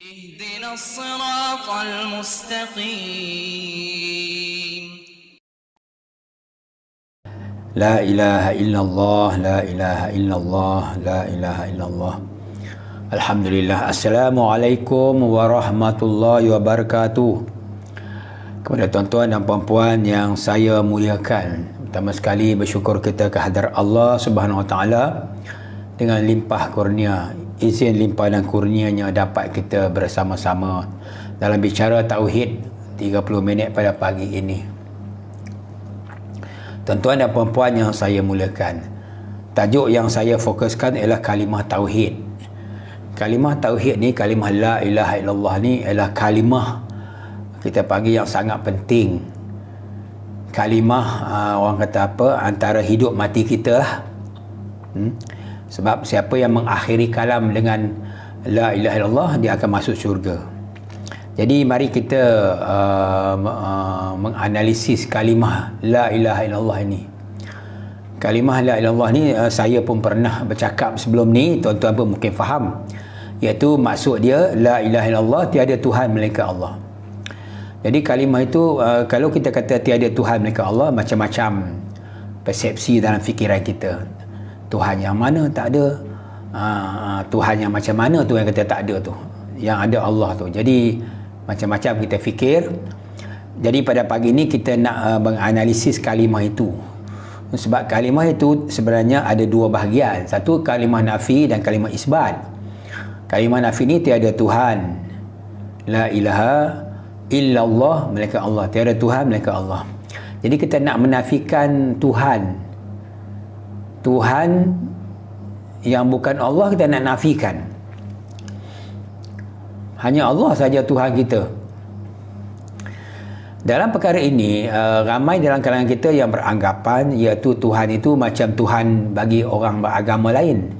اهدنا الصراط المستقيم. La ilaha illallah, la ilaha illallah, la ilaha illallah. Alhamdulillah. Assalamualaikum warahmatullahi wabarakatuh. Kepada tuan-tuan dan puan-puan yang saya muliakan, pertama sekali bersyukur kita kehadrat Allah Subhanahu Wa Taala dengan limpah kurnia, izin limpah dan kurnianya dapat kita bersama-sama dalam bicara tauhid 30 minit pada pagi ini. Tuan-tuan dan puan-puan yang saya muliakan, tajuk yang saya fokuskan ialah kalimah tauhid. Kalimah tauhid ni, kalimah la ilaha illallah ni ialah kalimah kita panggil yang sangat penting. Kalimah orang kata apa, antara hidup mati kita lah. Sebab siapa yang mengakhiri kalam dengan la ilaha illallah, dia akan masuk syurga. Jadi mari kita menganalisis kalimah la ilaha illallah ini. Kalimah la ilaha illallah ni saya pun pernah bercakap sebelum ni, tuan-tuan pun mungkin faham. Iaitu maksud dia la ilaha illallah, tiada Tuhan melainkan Allah. Jadi kalimah itu kalau kita kata tiada Tuhan melainkan Allah, macam-macam persepsi dalam fikiran kita. Tuhan yang mana tak ada, Tuhan yang macam mana tu yang kata tak ada tu, yang ada Allah tu. Jadi macam-macam kita fikir. Jadi pada pagi ni kita nak menganalisis kalimah itu. Sebab kalimah itu sebenarnya ada dua bahagian. Satu kalimah nafi dan kalimah isbat. Kalimah nafi ni tiada Tuhan, la ilaha illallah melainkan Allah, tiada Tuhan melainkan Allah. Jadi kita nak menafikan Tuhan yang bukan Allah, kita nak nafikan. Hanya Allah saja Tuhan kita. Dalam perkara ini, ramai dalam kalangan kita yang beranggapan iaitu Tuhan itu macam Tuhan bagi orang beragama lain.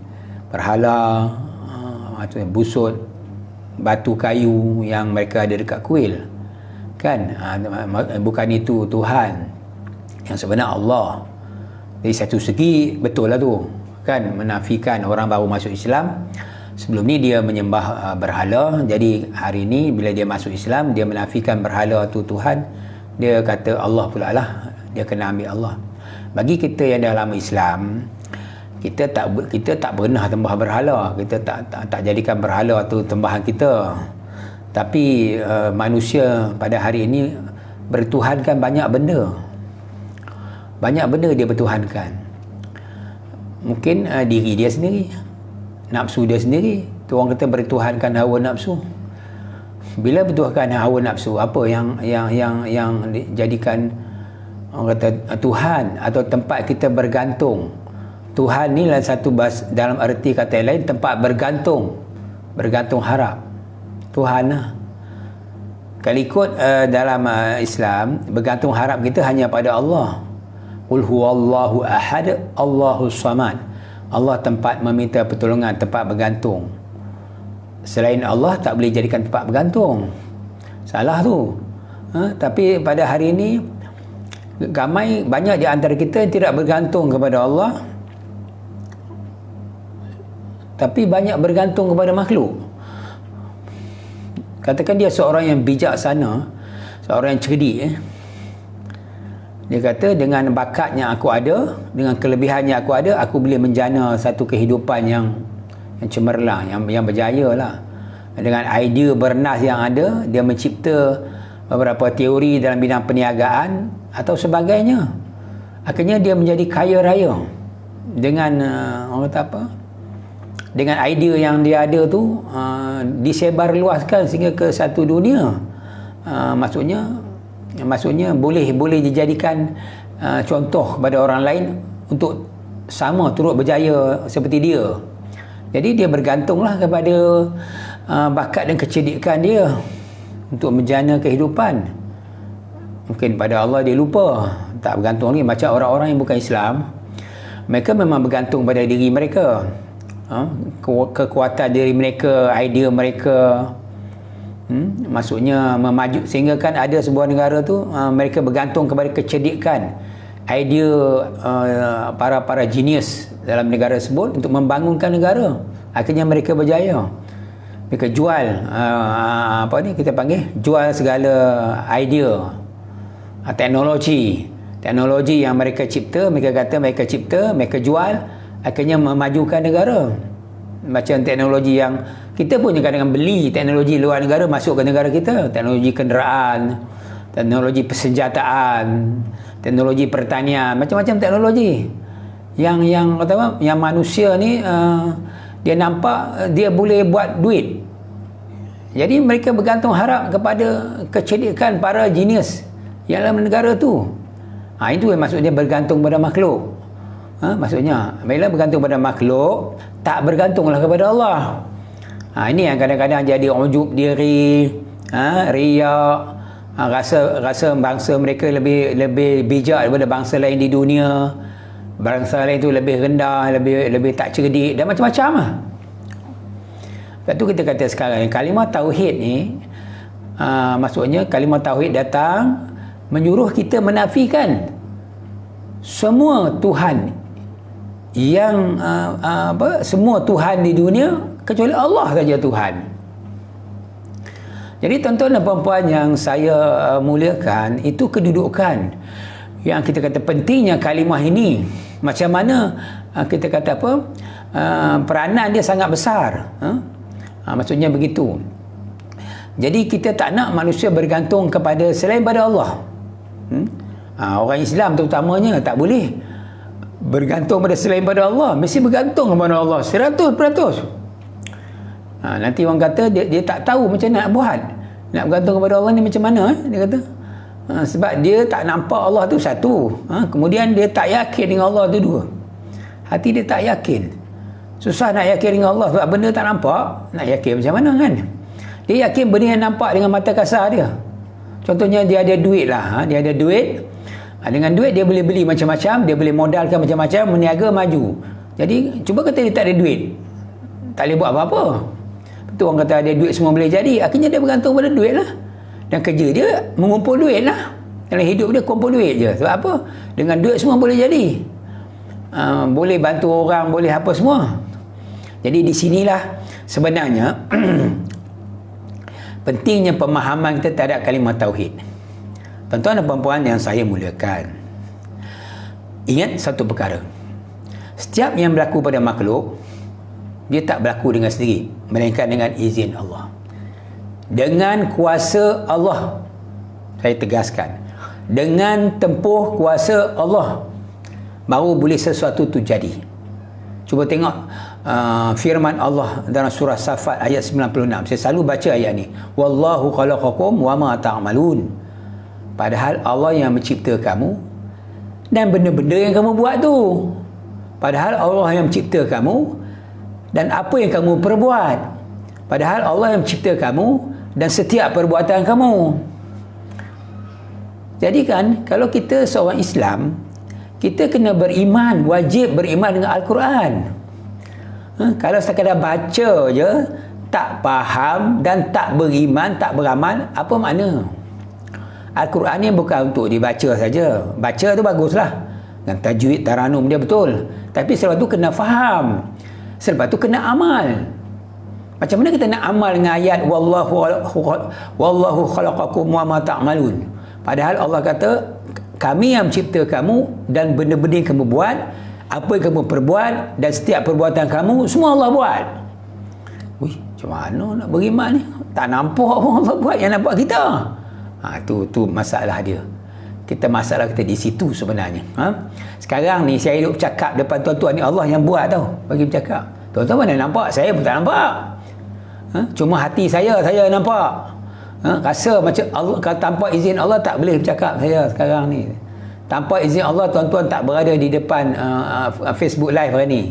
Berhala, busut, batu kayu yang mereka ada dekat kuil. Kan? Bukan itu Tuhan. Yang sebenar Allah. Dari satu segi betul lah tu. Kan? Menafikan orang baru masuk Islam. Sebelum ni dia menyembah berhala. Jadi hari ni bila dia masuk Islam, dia menafikan berhala tu Tuhan. Dia kata Allah pula lah. Dia kena ambil Allah. Bagi kita yang dah lama Islam, kita tak pernah tembah berhala. Kita tak jadikan berhala tu tembahan kita. Tapi manusia pada hari ini bertuhankan banyak benda. Banyak benda dia bertuhankan. Mungkin diri dia sendiri, nafsu dia sendiri. Tu orang kata bertuhankan hawa nafsu. Bila bertuhankan hawa nafsu, apa yang dijadikan orang kata Tuhan atau tempat kita bergantung. Tuhan ni lah satu dalam arti kata lain, tempat bergantung harap. Tuhan lah. Kalau ikut dalam Islam, bergantung harap kita hanya pada Allah. Qul huwallahu ahad, Allahus samad. Allah tempat meminta pertolongan, tempat bergantung. Selain Allah tak boleh jadikan tempat bergantung. Salah tu. Tapi pada hari ini banyak di antara kita yang tidak bergantung kepada Allah, tapi banyak bergantung kepada makhluk. Katakan dia seorang yang bijaksana, seorang yang cerdik. Dia kata dengan bakat yang aku ada, dengan kelebihan yang aku ada, aku boleh menjana satu kehidupan yang cemerlang, yang berjaya lah. Dengan idea bernas yang ada, dia mencipta beberapa teori dalam bidang perniagaan atau sebagainya. Akhirnya dia menjadi kaya raya dengan orang kata apa? Dengan idea yang dia ada tu disebar luaskan sehingga ke satu dunia. Maksudnya boleh dijadikan contoh kepada orang lain untuk sama turut berjaya seperti dia. Jadi dia bergantunglah kepada bakat dan kecerdikan dia untuk menjana kehidupan. Mungkin pada Allah dia lupa, tak bergantung lagi. Macam orang-orang yang bukan Islam, mereka memang bergantung pada diri mereka, kekuatan diri mereka, idea mereka. Maksudnya memaju, sehingga kan ada sebuah negara tu mereka bergantung kepada kecerdikan, idea para genius dalam negara tersebut untuk membangunkan negara. Akhirnya mereka berjaya. mereka jual apa ni kita panggil, jual segala idea, teknologi yang mereka cipta, mereka kata mereka cipta, mereka jual, akhirnya memajukan negara. Macam teknologi yang kita pun kadang-kadang beli teknologi luar negara masuk ke negara kita, teknologi kenderaan, teknologi persenjataan, teknologi pertanian, macam-macam teknologi yang kata apa, yang manusia ni dia nampak dia boleh buat duit. Jadi mereka bergantung harap kepada kecerdikan para genius yang dalam negara tu. Itu yang maksudnya bergantung pada makhluk. Maksudnya bila bergantung pada makhluk, tak bergantunglah kepada Allah. Ini yang kadang-kadang jadi ujub diri, riak, rasa bangsa mereka lebih bijak daripada bangsa lain di dunia. Bangsa lain tu lebih rendah, lebih tak cerdik dan macam-macam lah. Lepas tu kita kata sekarang kalimah tauhid ni, maksudnya kalimah tauhid datang menyuruh kita menafikan semua Tuhan yang semua Tuhan di dunia kecuali Allah saja Tuhan. Jadi tuan-tuan dan puan-puan yang saya muliakan, itu kedudukan yang kita kata pentingnya kalimah ini. Macam mana kita kata apa, peranan dia sangat besar. Maksudnya begitu. Jadi kita tak nak manusia bergantung kepada selain pada Allah. Orang Islam terutamanya tak boleh bergantung pada selain pada Allah, mesti bergantung kepada Allah 100%. Nanti orang kata dia tak tahu macam nak buat, nak bergantung kepada Allah ni macam mana. Dia kata sebab dia tak nampak Allah tu satu, kemudian dia tak yakin dengan Allah tu dua. Hati dia tak yakin, susah nak yakin dengan Allah sebab benda tak nampak. Nak yakin macam mana kan? Dia yakin benda yang nampak dengan mata kasar dia. Contohnya dia ada duit lah, dia ada duit. Dengan duit dia boleh beli macam-macam, dia boleh modalkan macam-macam, meniaga maju. Jadi cuba kata dia tak ada duit, tak boleh buat apa-apa. Betul, orang kata ada duit semua boleh jadi. Akhirnya dia bergantung pada duit lah. Dan kerja dia mengumpul duit lah. Dalam hidup dia kumpul duit je. Sebab apa? Dengan duit semua boleh jadi. Boleh bantu orang, boleh apa semua. Jadi di sinilah sebenarnya pentingnya pemahaman kita terhadap kalimah tauhid. Tuan-tuan dan puan-puan yang saya muliakan, ingat satu perkara. Setiap yang berlaku pada makhluk, dia tak berlaku dengan sendiri, melainkan dengan izin Allah. Dengan kuasa Allah. Saya tegaskan, dengan tempuh kuasa Allah baru boleh sesuatu tu jadi. Cuba tengok firman Allah dalam surah Safat ayat 96. Saya selalu baca ayat ni. Wallahu khalaqakum wa ma ta'malun. Padahal Allah yang mencipta kamu dan benda-benda yang kamu buat tu. Padahal Allah yang mencipta kamu dan apa yang kamu perbuat. Padahal Allah yang mencipta kamu dan setiap perbuatan kamu. Jadi kan, kalau kita seorang Islam, kita kena beriman, wajib beriman dengan Al-Quran. Kalau sekadar baca je, tak faham dan tak beriman, tak beramal, apa makna? Al-Quran ni bukan untuk dibaca saja. Baca tu baguslah, dengan tajwid, taranum dia betul. Tapi selepas tu kena faham, selepas tu kena amal. Macam mana kita nak amal dengan ayat wallahu khalaqakum wa ma ta'malun? Padahal Allah kata kami yang mencipta kamu dan benda-benda yang kamu buat, apa yang kamu perbuat dan setiap perbuatan kamu semua Allah buat. Wih, macam mana nak beriman ni? Tak nampak pun Allah buat, yang nampak kita. Tu masalah dia. Masalah kita di situ sebenarnya. Sekarang ni saya hidup cakap depan tuan-tuan ni, Allah yang buat tau, bagi bercakap. Tuan-tuan mana nampak? Saya pun tak nampak. Cuma hati saya nampak. Rasa macam Allah, kalau tanpa izin Allah tak boleh bercakap saya sekarang ni. Tanpa izin Allah tuan-tuan tak berada di depan Facebook live hari ni.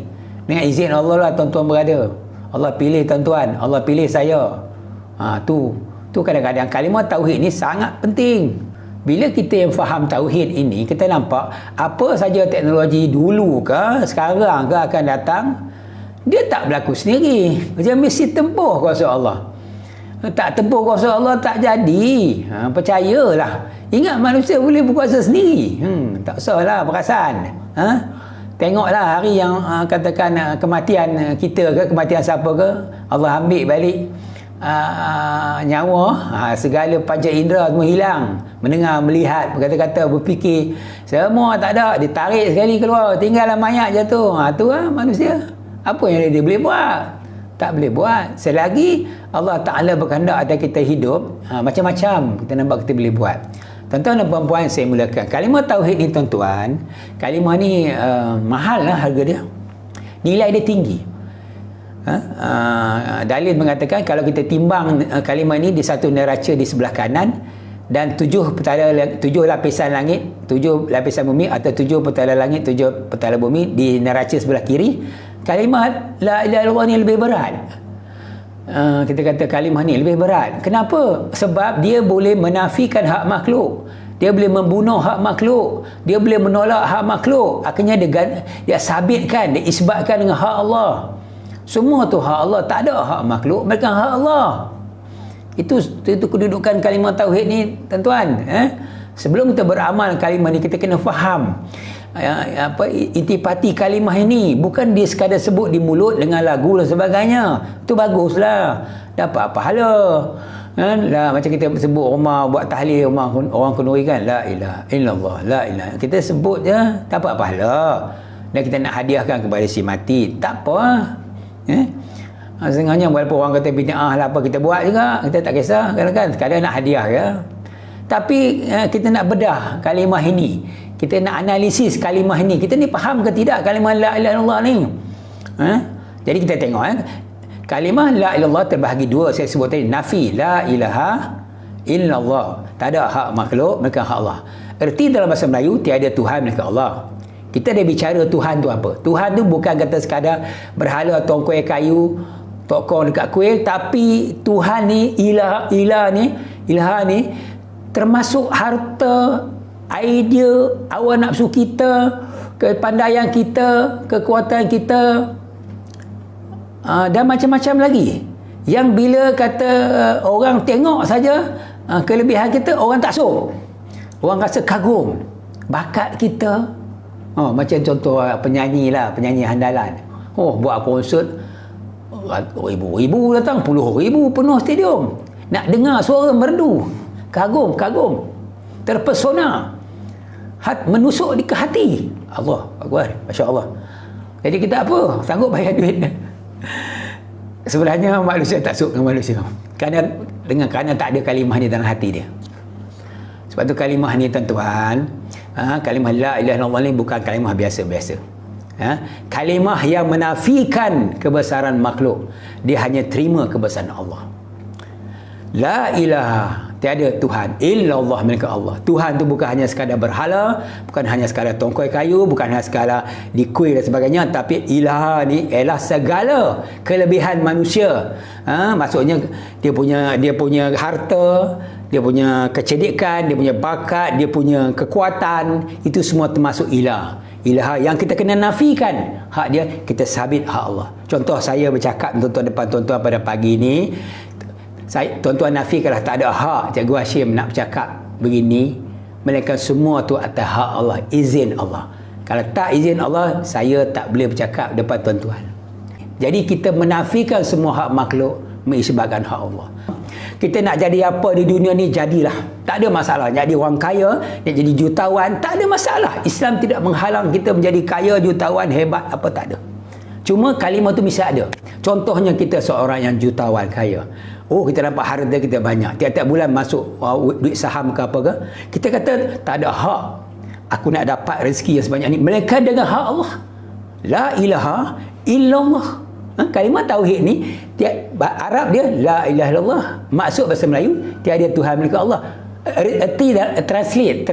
Dengan izin Allah lah tuan-tuan berada. Allah pilih tuan-tuan, Allah pilih saya. Tu kadang-kadang kalimah tauhid ni sangat penting. Bila kita yang faham tauhid ini, kita nampak apa saja teknologi dulu ke sekarang ke akan datang, dia tak berlaku sendiri. Dia mesti tempuh kuasa Allah. Tak tempuh kuasa Allah tak jadi. Percayalah. Ingat manusia boleh berkuasa sendiri. Tak usahlah perasan. Tengoklah hari yang katakan kematian kita ke, kematian siapa ke, Allah ambil balik nyawa, segala panca indera semua hilang, mendengar, melihat, berkata-kata, berfikir, semua tak ada, ditarik sekali keluar, tinggallah mayat jatuh. Tu lah manusia. Apa yang dia boleh buat? Tak boleh buat. Selagi Allah Ta'ala berkehendak atas kita hidup, macam-macam kita nampak kita boleh buat. Tuan-tuan dan puan-puan, saya mulakan kalimah tauhid ni tuan-tuan. Kalimah ni mahal lah harga dia, nilai dia tinggi. Dalil mengatakan kalau kita timbang kalimah ni di satu neraca di sebelah kanan dan 7 lapisan langit, 7 lapisan bumi, atau 7 petala langit, 7 petala bumi di neraca sebelah kiri, kalimah la ilaha illallah ni lebih berat. Kita kata kalimah ni lebih berat. Kenapa? Sebab dia boleh menafikan hak makhluk, dia boleh membunuh hak makhluk, dia boleh menolak hak makhluk. Akhirnya dia sabitkan, dia isbatkan dengan hak Allah. Semua tu hak Allah, tak ada hak makhluk, mereka hak Allah. Itu kedudukan kalimah tauhid ni tuan-tuan. Sebelum kita beramal kalimah ni, kita kena faham intipati kalimah ini. Bukan dia sekadar sebut di mulut dengan lagu dan sebagainya. Itu baguslah, dapat pahala. Lah, macam kita sebut rumah, buat tahlil rumah orang Kenduri kan, la ilaha illallah, la ilaha. Kita sebut je dapat pahala. Dan kita nak hadiahkan kepada si mati, tak apa. Setengahnya walaupun orang kata bid'ah lah apa, kita buat juga, kita tak kisah kan, kadang nak hadiah ya. Tapi kita nak bedah kalimah ini, kita nak analisis kalimah ini, kita ni faham ke tidak kalimah la ilaha illallah ni. Jadi kita tengok kalimah la ilaha illallah terbahagi dua. Saya sebut tadi, nafi la ilaha illallah, tak ada hak makhluk, mereka hak Allah. Erti dalam bahasa Melayu, tiada Tuhan mereka Allah. Kita dah bicara Tuhan tu apa? Tuhan tu bukan kata sekadar berhala tongkoi kayu, tokong dekat kuil, tapi Tuhan ni, ilah ni termasuk harta, idea, awal nafsu kita, kepandaian kita, kekuatan kita, dan macam-macam lagi. Yang bila kata orang tengok saja kelebihan kita, orang tak sok. Orang rasa kagum bakat kita. Macam contoh penyanyi handalan. Buat konsert, ribu datang, puluh ribu penuh stadium. Nak dengar suara merdu. Kagum, terpesona, menusuk di ke hati. Allah Akbar, Masya Allah. Jadi kita apa? Sanggup bayar duit. Sebenarnya manusia tak suka dengan manusia, kerana tak ada kalimah ni dalam hati dia. Sebab tu kalimah ni tuan-tuan, kalimah la ilaha illallah ni bukan kalimah biasa-biasa. Kalimah yang menafikan kebesaran makhluk. Dia hanya terima kebesaran Allah. La ilaha, tiada Tuhan illallah, mereka Allah. Tuhan tu bukan hanya sekadar berhala, bukan hanya sekadar tongkoi kayu, bukan hanya sekadar di kuil dan sebagainya, tapi ilaha ni ialah segala kelebihan manusia. Maksudnya dia punya harta, dia punya kecerdikan, dia punya bakat, dia punya kekuatan, itu semua termasuk ilah. Ilaha yang kita kena nafikan hak dia, kita sabit hak Allah. Contoh saya bercakap tuan-tuan depan tuan-tuan pada pagi ni, tuan-tuan nafikanlah tak ada hak Cikgu Hashim nak bercakap begini, melainkan semua tu atas hak Allah, izin Allah. Kalau tak izin Allah, saya tak boleh bercakap depan tuan-tuan. Jadi kita menafikan semua hak makhluk, mengisbatkan hak Allah. Kita nak jadi apa di dunia ni, jadilah, tak ada masalah. Jadi orang kaya, nak jadi jutawan, tak ada masalah. Islam tidak menghalang kita menjadi kaya, jutawan, hebat, apa, tak ada. Cuma kalimah tu mesti ada. Contohnya kita seorang yang jutawan kaya, kita nampak harta kita banyak, tiap-tiap bulan masuk duit saham ke apa ke, kita kata tak ada hak aku nak dapat rezeki yang sebanyak ni, melainkan dengan hak Allah. La ilaha illallah. Kalimah tauhid ni, Arab dia la ilaha illallah, maksud bahasa Melayu tiada Tuhan melainkan Allah. Erti translate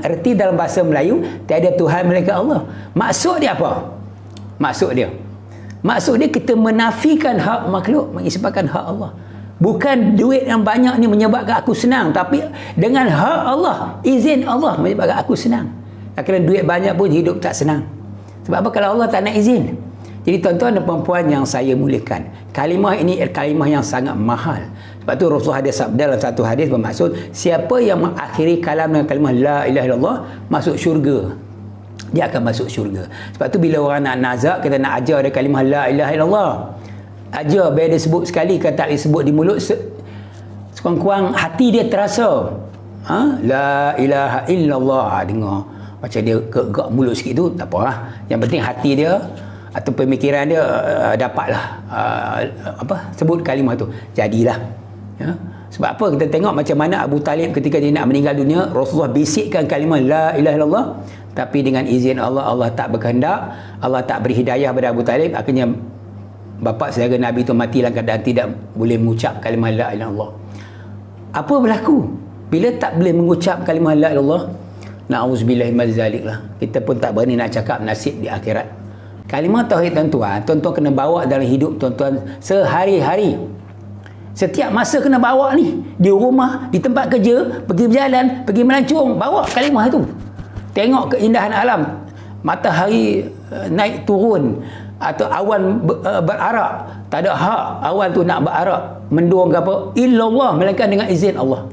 erti dalam bahasa Melayu tiada Tuhan melainkan Allah. Maksud dia apa? Maksud dia kita menafikan hak makhluk, mengisbatkan hak Allah. Bukan duit yang banyak ni menyebabkan aku senang, tapi dengan hak Allah, izin Allah menyebabkan aku senang. Akhirnya duit banyak pun hidup tak senang. Sebab apa? Kalau Allah tak nak izin. Jadi tuan-tuan dan puan-puan yang saya muliakan, kalimah ini kalimah yang sangat mahal. Sebab tu Rasulullah ada sabda dalam satu hadis bermaksud, siapa yang mengakhiri kalam dengan kalimah la ilaha illallah masuk syurga, dia akan masuk syurga. Sebab tu bila orang nak nazak, kita nak ajar dia kalimah la ilaha illallah, aja biar dia sebut sekali, kalau tak disebut di mulut, sekurang-kurang hati dia terasa. La ilaha illallah, dengar macam dia gerak mulut sikit tu, tak apa lah. Yang penting hati dia atau pemikiran dia dapatlah sebut kalimah tu, jadilah. Ya. Sebab apa? Kita tengok macam mana Abu Talib ketika dia nak meninggal dunia, Rasulullah bisikkan kalimah la ilaha illallah, tapi dengan izin Allah, Allah tak berkehendak, Allah tak beri hidayah pada Abu Talib, akhirnya bapa saudara Nabi tu mati dalam keadaan tidak boleh mengucap kalimah la ilaha illallah. Apa berlaku bila tak boleh mengucap kalimah la ilaha illallah? Na'udzubillahi min zalik lah. Kita pun tak berani nak cakap nasib di akhirat. Kalimah tauhid tuan-tuan kena bawa dalam hidup tuan-tuan sehari-hari. Setiap masa kena bawa ni, di rumah, di tempat kerja, pergi berjalan, pergi melancong, bawa kalimah tu. Tengok keindahan alam, matahari naik turun atau awan berarak, tak ada hak awan tu nak berarak, mendung ke apa, illallah, melainkan dengan izin Allah.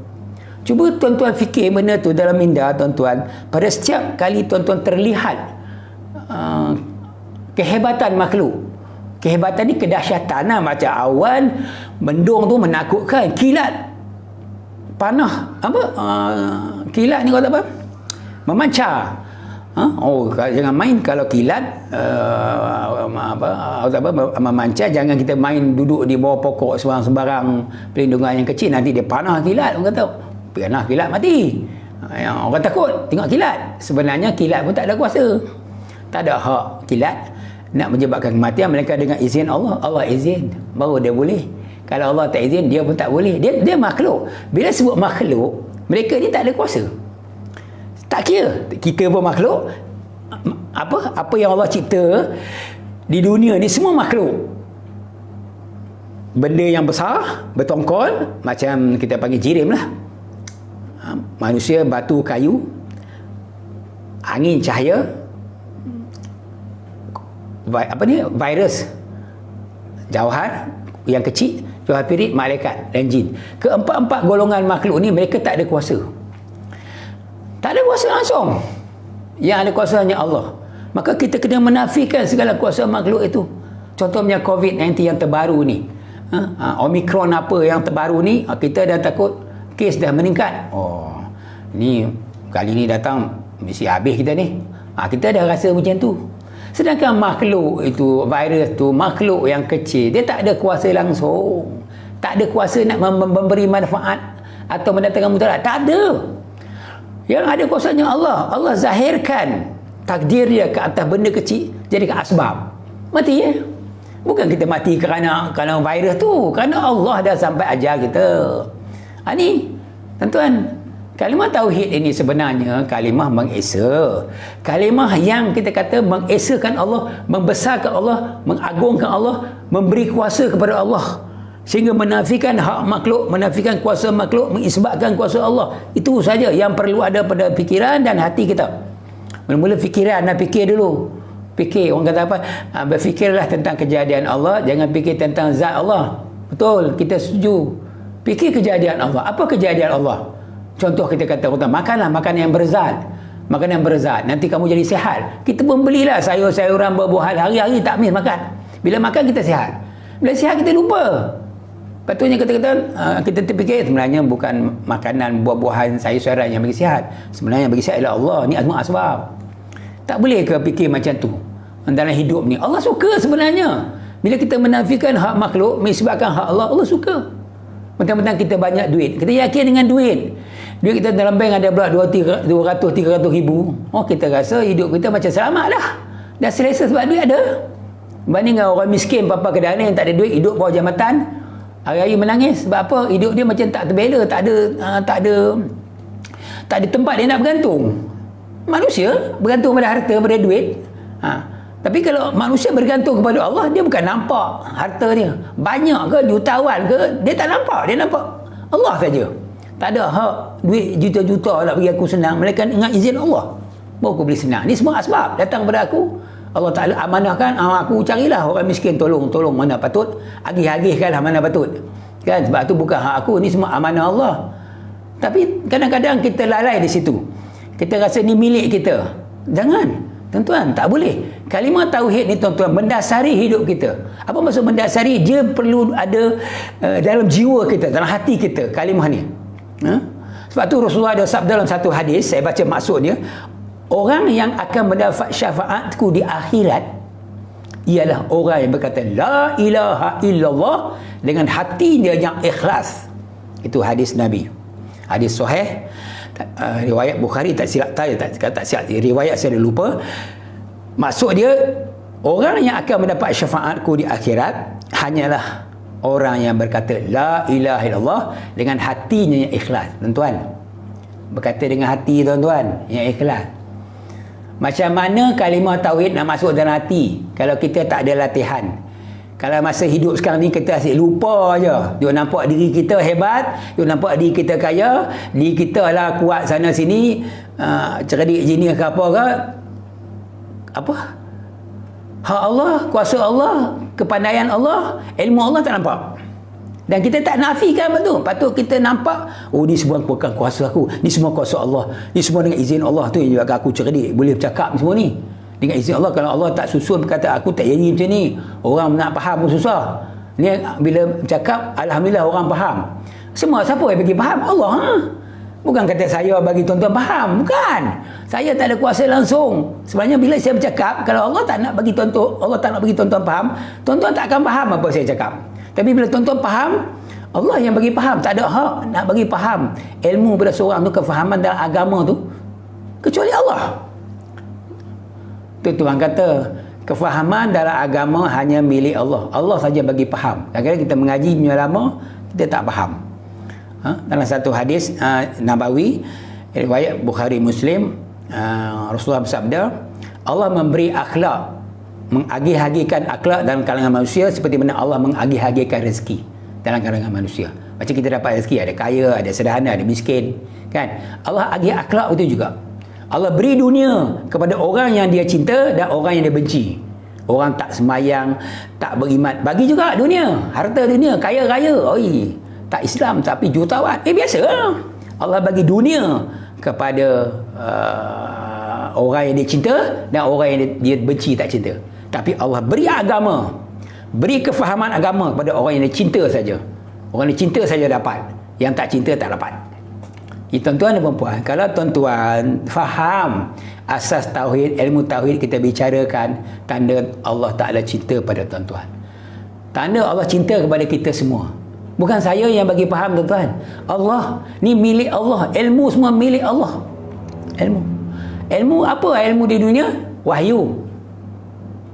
Cuba tuan-tuan fikir benda tu dalam minda tuan-tuan. Pada setiap kali tuan-tuan terlihat kehebatan makhluk, kehebatan ni kedahsyatan lah, macam awan mendung tu menakutkan, kilat panah kilat ni kata apa, memancar. Jangan main kalau kilat memancar. Jangan kita main duduk di bawah pokok sembarang perlindungan yang kecil, nanti dia panah kilat, orang kata panah kilat mati. Orang takut tengok kilat. Sebenarnya kilat pun tak ada kuasa, tak ada hak kilat nak menyebabkan kematian, melainkan dengan izin Allah. Allah izin baru dia boleh. Kalau Allah tak izin, dia pun tak boleh. Dia makhluk. Bila sebut makhluk, mereka ni tak ada kuasa. Tak kira kita pun makhluk. Apa yang Allah cipta di dunia ni semua makhluk. Benda yang besar, bertongkol, macam kita panggil jirim lah. Manusia, batu, kayu, angin, cahaya, virus, jauhar yang kecil, jauhar pirit, malaikat dan jin. Keempat-empat golongan makhluk ni mereka tak ada kuasa. Tak ada kuasa langsung. Yang ada kuasa hanya Allah. Maka kita kena menafikan segala kuasa makhluk itu. Contohnya COVID-19 yang terbaru ni, Omicron apa yang terbaru ni, kita dah takut kes dah meningkat. Ni kali ni datang mesti habis kita ni. Kita dah rasa macam tu. Sedangkan makhluk itu, virus tu, makhluk yang kecil, dia tak ada kuasa langsung. Tak ada kuasa nak memberi manfaat atau mendatangkan mudarat. Tak ada. Yang ada kuasanya Allah. Allah zahirkan takdir dia ke atas benda kecil, jadikan asbab. Mati ya? Bukan kita mati kerana virus tu, kerana Allah dah sampai ajar kita. Ni tuan-tuan, kalimah tauhid ini sebenarnya kalimah mengesa. Kalimah yang kita kata mengesakan Allah, membesarkan Allah, mengagungkan Allah, memberi kuasa kepada Allah, sehingga menafikan hak makhluk, menafikan kuasa makhluk, mengisbatkan kuasa Allah. Itu saja yang perlu ada pada fikiran dan hati kita. Mula-mula fikiran, nak fikir dulu. Fikir, orang kata apa? Berfikirlah tentang kejadian Allah, jangan fikir tentang zat Allah. Betul, kita setuju. Fikir kejadian Allah. Apa kejadian Allah? Contoh kita kata, makanlah makanan yang berzat. Makanan yang berzat, nanti kamu jadi sihat. Kita pun belilah sayur-sayuran, buah-buahan, hari-hari tak habis makan. Bila makan kita sihat. Bila sihat kita lupa. Patutnya kita terfikir sebenarnya bukan makanan, buah-buahan, sayur-sayuran yang bagi sihat. Sebenarnya yang bagi sihat adalah Allah. Ni azmah asbab. Tak boleh ke fikir macam tu dalam hidup ni? Allah suka sebenarnya. Bila kita menafikan hak makhluk, menisbatkan hak Allah, Allah suka. Mentang-mentang kita banyak duit, kita yakin dengan duit kita dalam bank ada pula 200-300 ribu, kita rasa hidup kita macam selamat lah, dah selesa sebab duit ada. Banding dengan orang miskin papa kedana yang tak ada duit, hidup bawah jambatan, hari-hari menangis. Sebab apa? Hidup dia macam tak terbela, tak ada tempat dia nak bergantung. Manusia bergantung pada harta, pada duit. Tapi kalau manusia bergantung kepada Allah, dia bukan nampak harta dia banyak ke, jutawan ke, dia tak nampak. Dia nampak Allah saja. Tak ada hak duit juta-juta nak bagi aku senang, melainkan dengan izin Allah baru aku boleh senang. Ni semua asbab datang pada aku. Allah Ta'ala amanahkan, aku carilah orang miskin, tolong mana patut, agih-agihkanlah mana patut, kan? Sebab tu bukan hak aku, ni semua amanah Allah. Tapi kadang-kadang kita lalai di situ. Kita rasa ni milik kita. Jangan. Tuan-tuan, tak boleh. Kalimah tauhid ni tuan-tuan mendasari hidup kita. Apa maksud mendasari? Dia perlu ada dalam jiwa kita, dalam hati kita kalimah ni. Sebab tu Rasulullah ada sabda dalam satu hadis, saya baca maksudnya, orang yang akan mendapat syafaatku di akhirat ialah orang yang berkata la ilaha illallah dengan hatinya yang ikhlas. Itu hadis Nabi. Hadis sahih, riwayat Bukhari, tak silap riwayat saya dah lupa. Maksud dia, orang yang akan mendapat syafaatku di akhirat hanyalah orang yang berkata la ilaha illallah dengan hatinya yang ikhlas. Tuan-tuan, berkata dengan hati tuan-tuan yang ikhlas. Macam mana kalimah tauhid nak masuk dalam hati kalau kita tak ada latihan? Kalau masa hidup sekarang ni kita asyik lupa je. Dia nampak diri kita hebat, dia nampak diri kita kaya, diri kita lah kuat sana sini, cerdik jenis ke apa ke. Apa? Hak Allah, kuasa Allah, kepandaian Allah, ilmu Allah tak nampak. Dan kita tak nafikan betul. Patut kita nampak, oh ni semua bukan kuasa aku, ni semua kuasa Allah, ni semua dengan izin Allah. Tu yang buatkan aku cerdik, boleh bercakap semua ni dengan izin Allah. Kalau Allah tak susun berkata aku tak jadi macam ni, orang nak faham pun susah. Ni bila bercakap, alhamdulillah orang faham. Semua siapa yang bagi faham? Allah. Bukan kata saya bagi tuan-tuan faham, bukan. Saya tak ada kuasa langsung. Sebenarnya bila saya bercakap, kalau Allah tak nak bagi tuan-tuan, Allah tak nak bagi tuan-tuan faham, tuan-tuan tak akan faham apa saya cakap. Tapi bila tuan-tuan faham, Allah yang bagi faham. Tak ada hak nak bagi faham ilmu pada seorang tu, kefahaman dalam agama tu, kecuali Allah. Tu Tuhan kata, kefahaman dalam agama hanya milik Allah. Allah saja bagi faham. Kadang-kadang kita mengaji punya lama, kita tak faham. Dalam satu hadis Nabawi, riwayat Bukhari Muslim, Rasulullah bersabda, Allah memberi akhlak, mengagih-agihkan akhlak dalam kalangan manusia seperti mana Allah mengagih-agihkan rezeki dalam kalangan manusia. Macam kita dapat rezeki, ada kaya, ada sederhana, ada miskin, kan? Allah agih akhlak itu juga. Allah beri dunia kepada orang yang dia cinta dan orang yang dia benci. Orang tak semayang, tak beriman, bagi juga dunia, harta dunia, kaya-kaya. Oi, tak Islam tapi jutawan. Biasa lah. Allah bagi dunia kepada orang yang dia cinta dan orang yang dia benci, tak cinta. Tapi Allah beri agama, beri kefahaman agama kepada orang yang dia cinta saja. Orang yang cinta saja dapat, yang tak cinta tak dapat. Tuan-tuan dan puan-puan, kalau tuan-tuan faham asas tauhid, ilmu tauhid kita bicarakan, tanda Allah Ta'ala cinta pada tuan-tuan. Tanda Allah cinta kepada kita semua. Bukan saya yang bagi faham tuan-tuan. Allah ni milik Allah, ilmu semua milik Allah. Ilmu apa ilmu di dunia? Wahyu.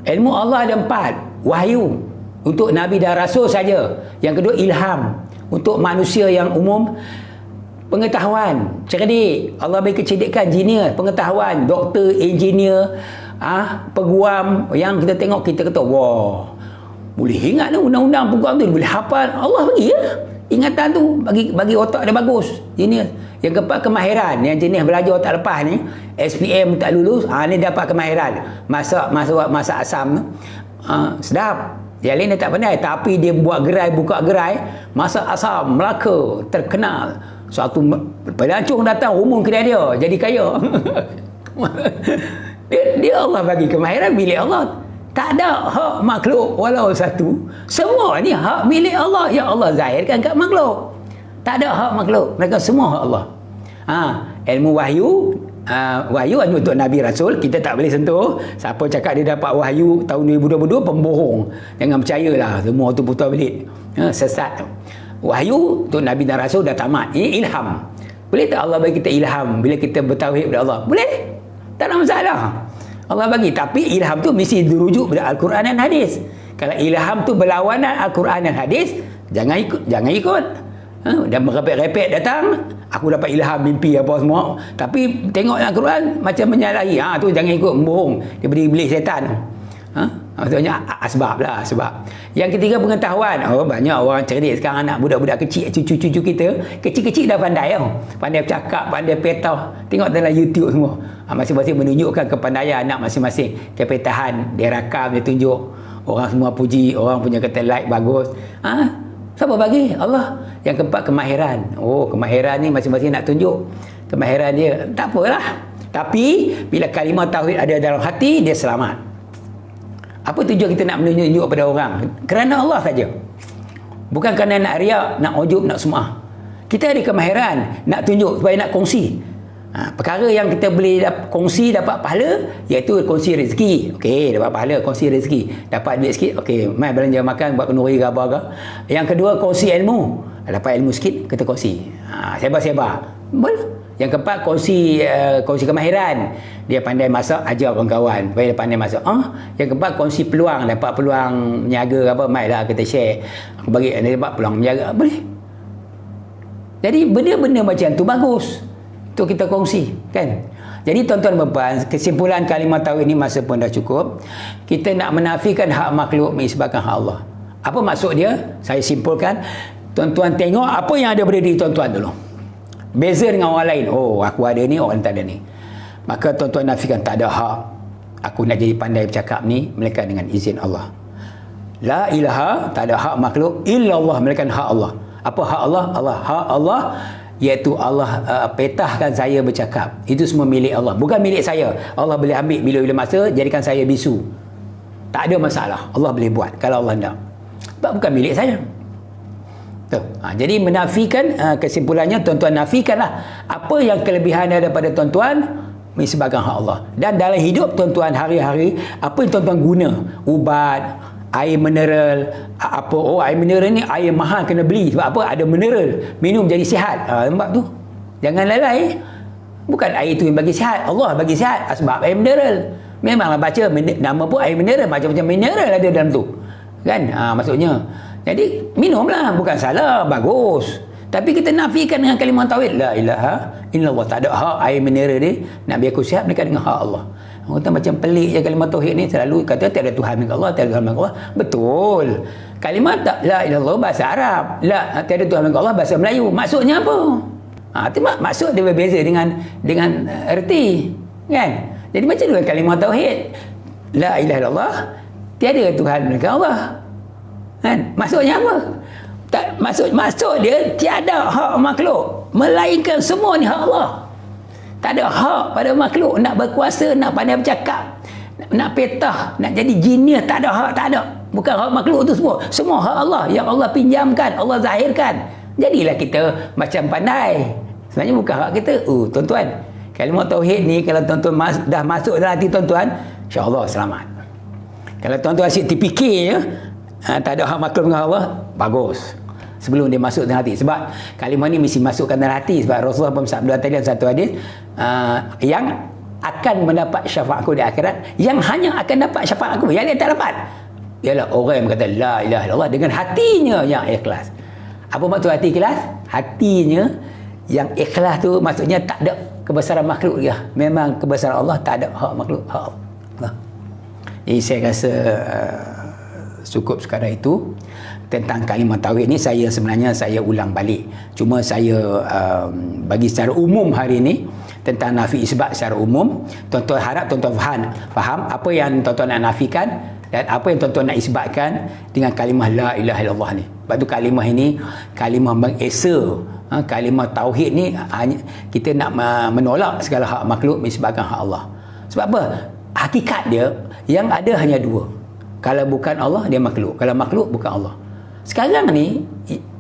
Ilmu Allah ada 4. Wahyu untuk Nabi dan Rasul saja. Yang kedua ilham untuk manusia yang umum. Pengetahuan, cerdik. Allah beri kecerdikan, jenius, pengetahuan, doktor, engineer, peguam. Yang kita tengok, kita kata, wah, boleh ingat tu undang-undang peguam tu, boleh hafal. Allah bagi ya. Ingatan tu bagi otak dia bagus. Jenius. Yang keempat kemahiran, yang jenis belajar otak lepas ni, SPM tak lulus, ni dapat kemahiran. Masak asam, sedap. Yang lain dia tak pandai, tapi dia buat gerai, buka gerai, masak asam, Melaka, terkenal. Suatu pelancong datang umum kedai dia, jadi kaya. dia Allah bagi kemahiran milik Allah. Tak ada hak makhluk walau satu. Semua ni hak milik Allah yang Allah zahirkan kat makhluk. Tak ada hak makhluk, mereka semua hak Allah. Ilmu wahyu, wahyu hanya untuk Nabi Rasul, kita tak boleh sentuh. Siapa cakap dia dapat wahyu tahun 2022, pembohong. Jangan percayalah, semua tu putar belit, sesat. Wahyu untuk Nabi dan Rasul dah tamat. Ini ilham. Boleh tak Allah bagi kita ilham bila kita bertauhid kepada Allah? Boleh, tak ada masalah. Allah bagi, tapi ilham tu mesti dirujuk pada Al-Quran dan hadis. Kalau ilham tu berlawanan Al-Quran dan hadis, jangan ikut. Dan merepek-repek datang, aku dapat ilham, mimpi apa semua, tapi tengok Al-Quran macam menyalahi. Tu jangan ikut, membohong daripada iblis setan. Maksudnya asbab lah, sebab. Yang ketiga pengetahuan. Banyak orang cerdik sekarang, anak budak-budak kecil, cucu-cucu kita kecil-kecil dah pandai pandai bercakap, pandai petah. Tengok dalam YouTube semua, masing-masing menunjukkan kepandaian anak masing-masing. Kepetahan dia rakam, dia tunjuk, orang semua puji, orang punya kata like bagus. Siapa bagi? Allah. Yang keempat kemahiran. Kemahiran ni masing-masing nak tunjuk kemahiran dia. Tak apalah, Tapi bila kalimah tauhid ada dalam hati, dia selamat. Apa tujuan kita nak menunjuk kepada orang? Kerana Allah saja. Bukan kerana nak riak, nak ujub, nak sum'ah. Kita ada kemahiran nak tunjuk supaya nak kongsi. Perkara yang kita boleh kongsi dapat pahala, iaitu kongsi rezeki. Okey, dapat pahala, kongsi rezeki. Dapat duit sikit, okey, mai belanja makan buat kenduri ke apa ke. Yang kedua, kongsi ilmu. Dapat ilmu sikit, kita kongsi. Sebar-sebar. Boleh. Yang keempat, kongsi kemahiran. Dia pandai masak, ajar kawan-kawan supaya dia pandai masak. Yang keempat, kongsi peluang. Dapat peluang menjaga apa, mai lah kita share. Aku bagi dia dapat peluang menjaga. Boleh. Jadi benda-benda macam tu bagus. Itu kita kongsi, kan? Jadi tuan-tuan dan puan, kesimpulan kalimah tauhid ini masa pun dah cukup. Kita nak menafikan hak makhluk mengisbatkan hak Allah. Apa maksud dia? Saya simpulkan. Tuan-tuan tengok apa yang ada pada diri tuan-tuan dulu. Beza dengan orang lain. Oh, aku ada ni, orang tak ada ni. Maka tuan-tuan nafikan tak ada hak. Aku nak jadi pandai bercakap ni, melainkan dengan izin Allah. La ilaha, tak ada hak makhluk, illallah, melainkan hak Allah. Apa hak Allah? Hak Allah iaitu Allah petahkan saya bercakap. Itu semua milik Allah. Bukan milik saya. Allah boleh ambil bila-bila masa, jadikan saya bisu. Tak ada masalah. Allah boleh buat kalau Allah nak. Sebab bukan milik saya. Jadi menafikan, kesimpulannya tuan-tuan nafikanlah apa yang kelebihan daripada tuan-tuan disebabkan hak Allah. Dan dalam hidup tuan-tuan hari-hari, apa yang tuan-tuan guna, ubat, air mineral, air mineral ni air mahal kena beli. Sebab apa? Ada mineral, minum jadi sihat. Nampak tu? Jangan lalai. Bukan air tu yang bagi sihat, Allah bagi sihat sebab air mineral. Memanglah baca nama pun air mineral, macam-macam mineral ada dalam tu, kan? Maksudnya, jadi minumlah, bukan salah, bagus. Tapi kita nafikan dengan kalimah tauhid, la ilaha illallah. Tak ada hak air mineral ni nak biar aku sihat melainkan dengan hak Allah. Orang macam pelik je kalimah tauhid ni, selalu kata tiada Tuhan melainkan Allah, tiada Tuhan melainkan Allah. Betul. Kalimah la ilallah bahasa Arab, tiada Tuhan melainkan Allah bahasa Melayu. Maksudnya apa? Itu maksud dia berbeza dengan erti, kan? Jadi macam tu kalimah tauhid, la ilaha illallah, tiada Tuhan melainkan Allah. Kan? Maksudnya apa? Maksud dia tiada hak makhluk melainkan semua ni hak Allah. Tak ada hak pada makhluk nak berkuasa, nak pandai bercakap, nak petah, nak jadi genius. Tak ada hak, tak ada. Bukan hak makhluk tu semua. Semua hak Allah yang Allah pinjamkan, Allah zahirkan. Jadilah kita macam pandai. Sebenarnya bukan hak kita. Tuan-tuan, kalimah tauhid ni kalau tuan-tuan dah masuk dalam hati tuan-tuan, insya-Allah selamat. Kalau tuan-tuan asyik terfikir je, tak ada hak makhluk dengan Allah, bagus. Sebelum dia masuk dalam hati. Sebab kalimah ni mesti masukkan dalam hati. Sebab Rasulullah bersabda tadi dalam satu hadis, yang akan mendapat syafaatku di akhirat, yang hanya akan dapat syafaat aku, yang dia tak dapat, ialah orang yang berkata la ilaha illallah dengan hatinya yang ikhlas. Apa maksud hati ikhlas? Hatinya yang ikhlas tu maksudnya tak ada kebesaran makhluk dia. Memang kebesaran Allah, tak ada hak makhluk, hak Allah. Jadi saya rasa cukup sekadar itu. Tentang kalimah tauhid ni sebenarnya saya ulang balik. Cuma saya bagi secara umum hari ini tentang nafi isbat secara umum. Tuan-tuan harap tuan-tuan faham apa yang tuan-tuan nak nafikan dan apa yang tuan-tuan nak isbatkan dengan kalimah la ilaha illallah ni. Sebab tu kalimah ini kalimah mengesa. Kalimah tauhid ni kita nak menolak segala hak makhluk disebabkan hak Allah. Sebab apa? Hakikat dia yang ada hanya dua. Kalau bukan Allah, dia makhluk. Kalau makhluk, bukan Allah. Sekarang ni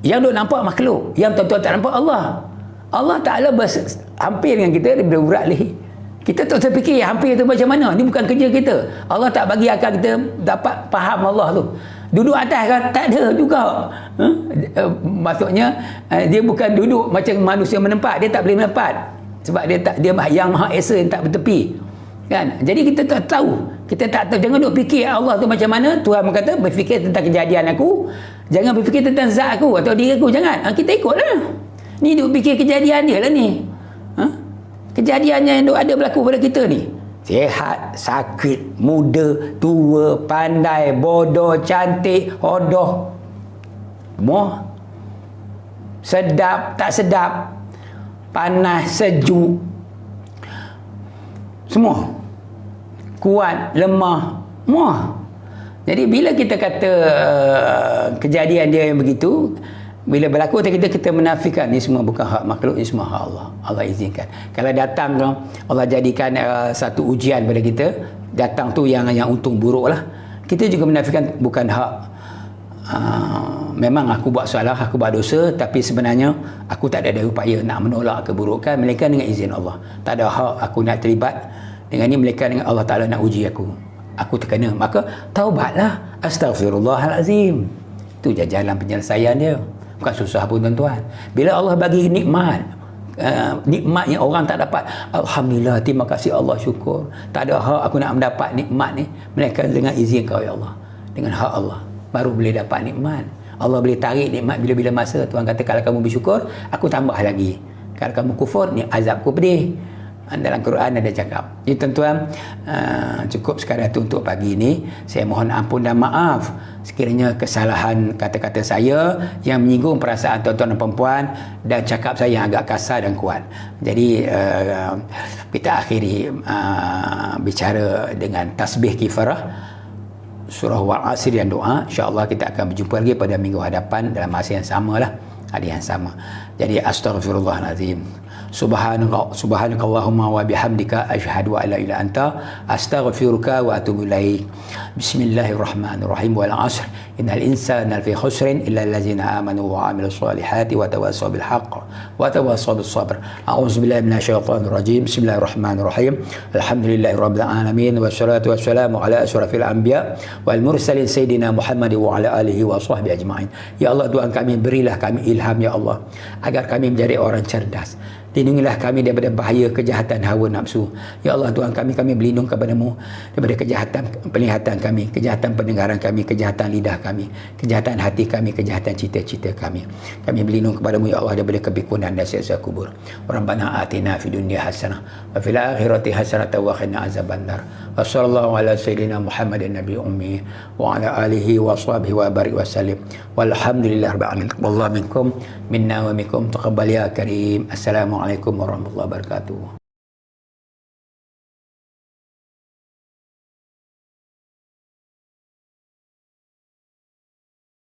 yang duk nampak makhluk, yang tuan-tuan tak nampak Allah. Allah Ta'ala hampir dengan kita, dia berurat lagi. Kita tak terfikir hampir tu macam mana. Ni bukan kerja kita. Allah tak bagi akal kita dapat faham Allah tu. Duduk atas kan? Tak ada juga. Maksudnya dia bukan duduk macam manusia menempat. Dia tak boleh menempat. Sebab dia yang Maha Esa yang tak bertepi. Kan? Jadi kita tak tahu. Kita tak tahu. Jangan duk fikir Allah tu macam mana. Tuhan berkata berfikir tentang kejadian aku. Jangan berfikir tentang zat aku atau diri aku. Jangan. Kita ikutlah. Ni duk fikir kejadian dia lah ni. Kejadiannya yang duk ada berlaku pada kita ni. Sihat, sakit, muda, tua, pandai, bodoh, cantik, hodoh. Semua. Sedap, tak sedap. Panas, sejuk. Semua. Kuat, lemah, semua. Jadi bila kita kata kejadian dia yang begitu, bila berlaku kita menafikan ni semua bukan hak makhluk, ni semua hak Allah. Allah izinkan. Kalau datang Allah jadikan satu ujian pada kita, datang tu yang untung buruk lah. Kita juga menafikan bukan hak. Memang aku buat salah, aku buat dosa, tapi sebenarnya aku tak ada upaya nak menolak keburukan, melainkan dengan izin Allah. Tak ada hak aku nak terlibat dengan ni, melainkan dengan Allah Ta'ala nak uji aku terkena, maka taubatlah. Astaghfirullahalazim. Itu jalan penyelesaian dia. Bukan susah pun tuan-tuan. Bila Allah bagi nikmat, nikmat yang orang tak dapat, alhamdulillah, terima kasih Allah, syukur. Tak ada hak aku nak mendapat nikmat ni, melainkan dengan izin kau ya Allah, dengan hak Allah baru boleh dapat nikmat. Allah boleh tarik nikmat bila-bila masa. Tuhan kata kalau kamu bersyukur, aku tambah lagi. Kalau kamu kufur, ni azabku pedih. Dalam Quran ada cakap. Jadi tuan-tuan, cukup sekadar itu untuk pagi ini. Saya mohon ampun dan maaf sekiranya kesalahan kata-kata saya yang menyinggung perasaan tuan-tuan dan perempuan, dan cakap saya yang agak kasar dan kuat. Jadi kita akhiri bicara dengan tasbih kifarah, surah Wal Asr dan doa. InsyaAllah kita akan berjumpa lagi pada minggu hadapan dalam masa yang sama lah, hari yang sama. Jadi astaghfirullahalazim. Subhanakallahumma wa bihamdika asyhadu an la ilaha illa anta astaghfiruka wa atubu ilaik. Bismillahirrahmanirrahim. Wal 'asr innal insana lafi khusrin illa allazina amanu wa 'amilus solihati wa tawassaw bil haqq wa tawassaw bis sabr. A'udzubillahi minasyaitonir rajim. Bismillahirrahmanirrahim. Alhamdulillahirabbil alamin wassalatu wassalamu ala asyrafil anbiya wal mursalin sayyidina Muhammad wa ala alihi wa sahbihi ajmain. Ya Allah, Tuhan kami, berilah kami ilham ya Allah, agar kami menjadi orang cerdas. Lindungilah kami daripada bahaya kejahatan hawa nafsu. Ya Allah, Tuhan kami berlindung kepadamu daripada kejahatan penglihatan kami, kejahatan pendengaran kami, kejahatan lidah kami, kejahatan hati kami, kejahatan cita-cita kami. Kami berlindung kepadamu ya Allah daripada kepikunan dan siksa kubur. Rabbana atina fid dunya hasanah wa fil akhirati hasanah wa qina azabannar. Wa sallallahu ala sayyidina Muhammadin nabiyyi ummi wa ala alihi wa sahbihi wa barik wa sallim. Walhamdulillahirabbil alamin. Wallahu minkum minna wa minkum taqabbal ya karim. Assalamualaikum warahmatullahi wabarakatuh.